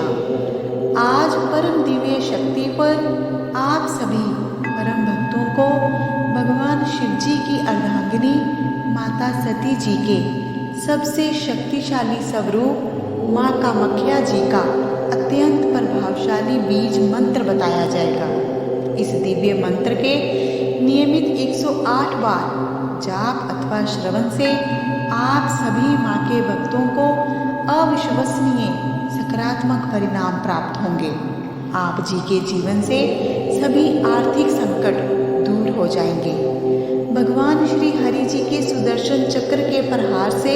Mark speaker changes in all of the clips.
Speaker 1: राम। आज परम दिव्य शक्ति पर आप सभी परम भक्तों को भगवान शिव जी की अर्धांगिनी माता सती जी के सबसे शक्तिशाली स्वरूप माँ कामाख्या जी का अत्यंत प्रभावशाली बीज मंत्र बताया जाएगा। इस दिव्य मंत्र के नियमित 108 बार जाप अथवा श्रवण से आप सभी माँ के भक्तों को अविश्वसनीय सकारात्मक परिणाम प्राप्त होंगे। आप जी के जीवन से सभी आर्थिक संकट दूर हो जाएंगे। भगवान श्री हरि जी के सुदर्शन चक्र के प्रहार से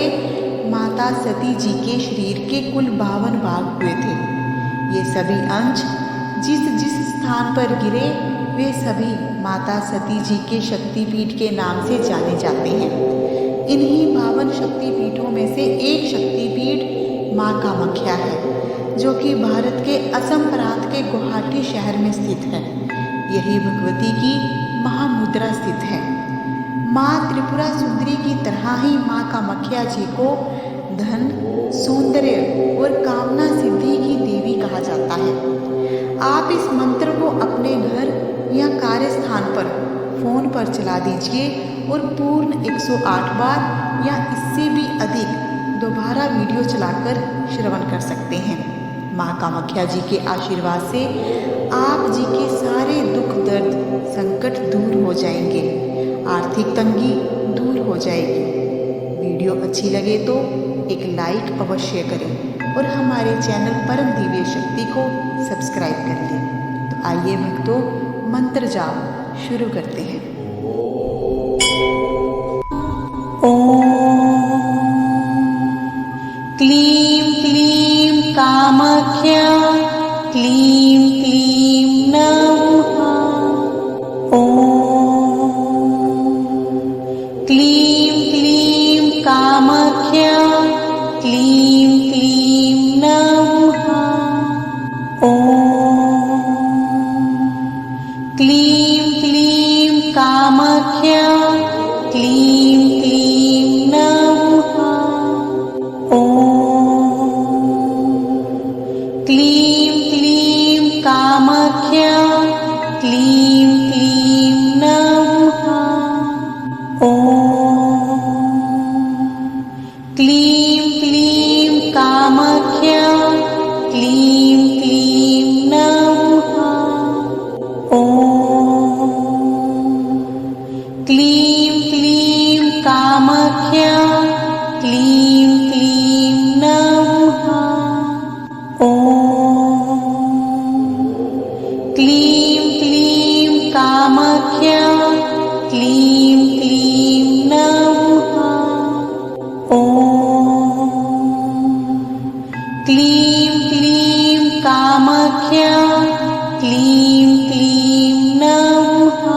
Speaker 1: माता सती जी के शरीर के कुल 52 भाग हुए थे। ये सभी अंश जिस जिस स्थान पर गिरे वे सभी माता सती जी के शक्तिपीठ के नाम से जाने जाते हैं। इन्हीं 52 शक्तिपीठों में से एक शक्तिपीठ माँ कामाख्या है, जो कि भारत के असम प्रांत के गुवाहाटी शहर में स्थित है। यही भगवती की महामुद्रा स्थित है। माँ त्रिपुरा सुंदरी की तरह ही माँ कामाख्या जी को धन, सौंदर्य और कामना सिद्धि की देवी कहा जाता है। आप इस मंत्र को अपने घर या कार्य स्थान पर फोन पर चला दीजिए और पूर्ण 108 बार या इससे भी अधिक दोबारा वीडियो चलाकर श्रवण कर सकते हैं। माँ कामाख्या जी के आशीर्वाद से आप जी के सारे दुख दर्द संकट दूर हो जाएंगे, आर्थिक तंगी दूर हो जाएगी। वीडियो अच्छी लगे तो एक लाइक अवश्य करें और हमारे चैनल परम दिव्य शक्ति को सब्सक्राइब कर लें। तो आइए भक्तों, मंत्र जाप शुरू करते हैं।
Speaker 2: ओम क्लीं क्लीं कामाख्या क्लीं क्लीं नमः। ओम क्लीं क्लीं कामाख्या क्लीं क्लीं नमः। ओम क्लीं क्लीं कामाख्या क्लीं क्लीं नमः। ओम क्लीं क्लीं कामाख्या क्लीं क्लीं नमः। ओम क्लीं क्लीं कामाख्या क्लीं क्लीं नमः। ओम क्लीं क्लीं कामाख्या क्लीं क्लीं नमः। ओम क्लीं क्लीं कामाख्या क्लीं क्लीं नमः। ओम क्लीं क्लीं कामाख्या क्लीं क्लीं नमः। ओम क्लीं क्लीं कामाख्या क्लीं क्लीं नमः।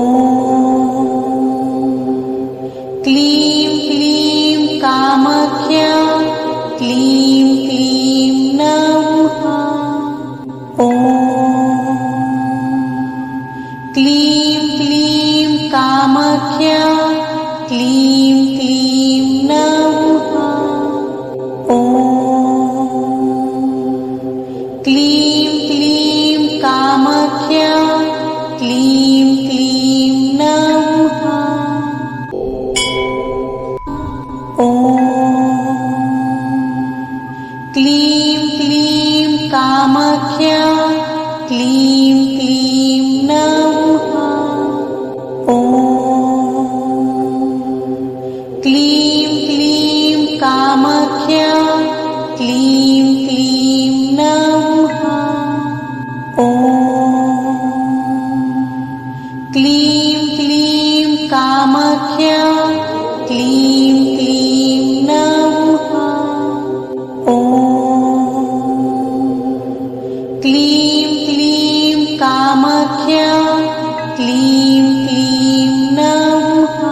Speaker 2: ओम क्लीं क्लीं कामाख्या क्लीं क्लीं नमः। ओम क्लीं क्लीं कामाख्या क्लीं क्लीं नमः। ओम क्लीं क्लीं कामाख्या क्लीं क्लीं नमः। ओम क्लीं क्लीं कामाख्या क्लीं क्लीं नमः। ओम क्लीं क्लीं कामाख्या क्लीं क्लीं नमः। ओम क्लीं क्लीं कामाख्या क्लीं क्लीं नमः।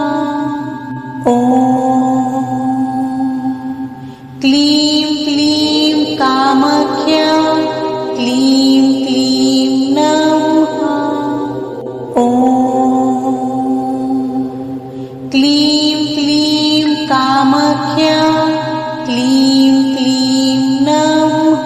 Speaker 2: ओम क्लीं क्लीं कामाख्या क्लीं क्लीं नमः। ओम क्लीं क्लीं कामाख्या क्लीं क्लीं नमः।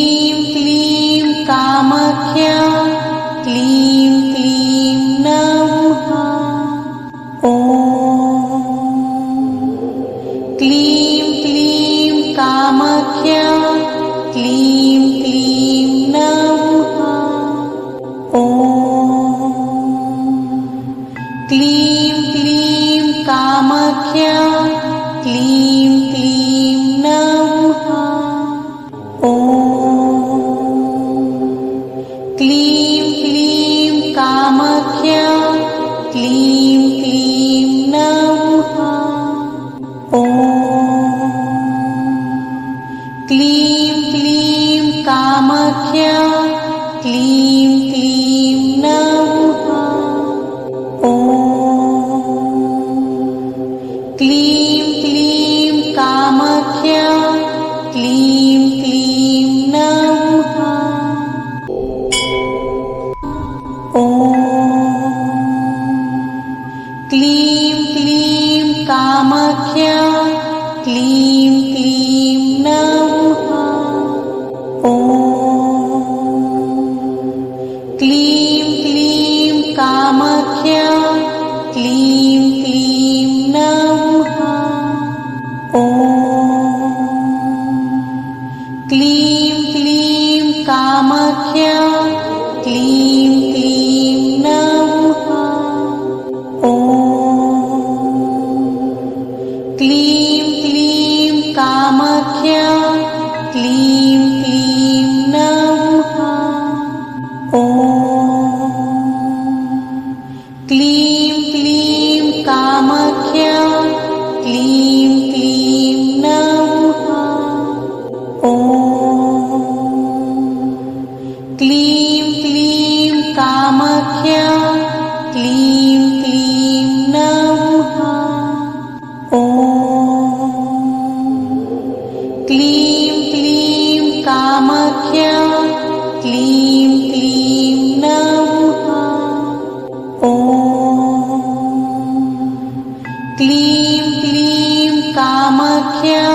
Speaker 2: कामाख्या क्लीं क्लीं नमः। ॐ क्लीं क्लीं कामाख्या क्लीं क्लीं नमः। ॐ क्लीं क्लीं कामाख्या क्लीं क्लीं नमः। ॐ क्लीं क्लीं कामाख्या क्लीं क्लीं नमः। ॐ क्लीं क्लीं कामाख्या क्लीं क्लीं नमः। ॐ क्लीं क्लीं कामाख्या क्लीं क्लीं नमः। ॐ क्लीं क्लीं कामाख्या क्लीं क्लीं नमः। ॐ क्लीं क्लीं कामाख्या क्लीं क्लीं नमः। ॐ क्लीं क्लीं कामाख्या क्लीं क्लीं नमः। ॐ क्लीं क्लीं कामाख्या क्लीं क्लीं नमः। ॐ क्लीं क्लीं कामाख्या क्लीं क्लीं नमः। ॐ क्लीं क्लीं कामाख्या क्लीं क्लीं नमः। ॐ क्लीं क्लीं कामाख्या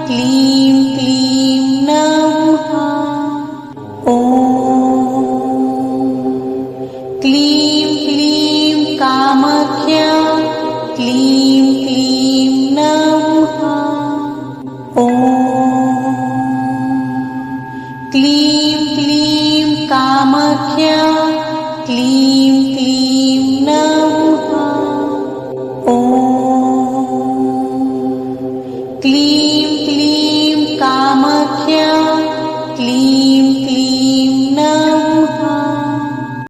Speaker 2: क्लीं क्लीं नमः। ॐ क्लीं क्लीं कामाख्या क्लीं क्लीं नमः। ॐ क्लीं क्लीं कामाख्या क्लीं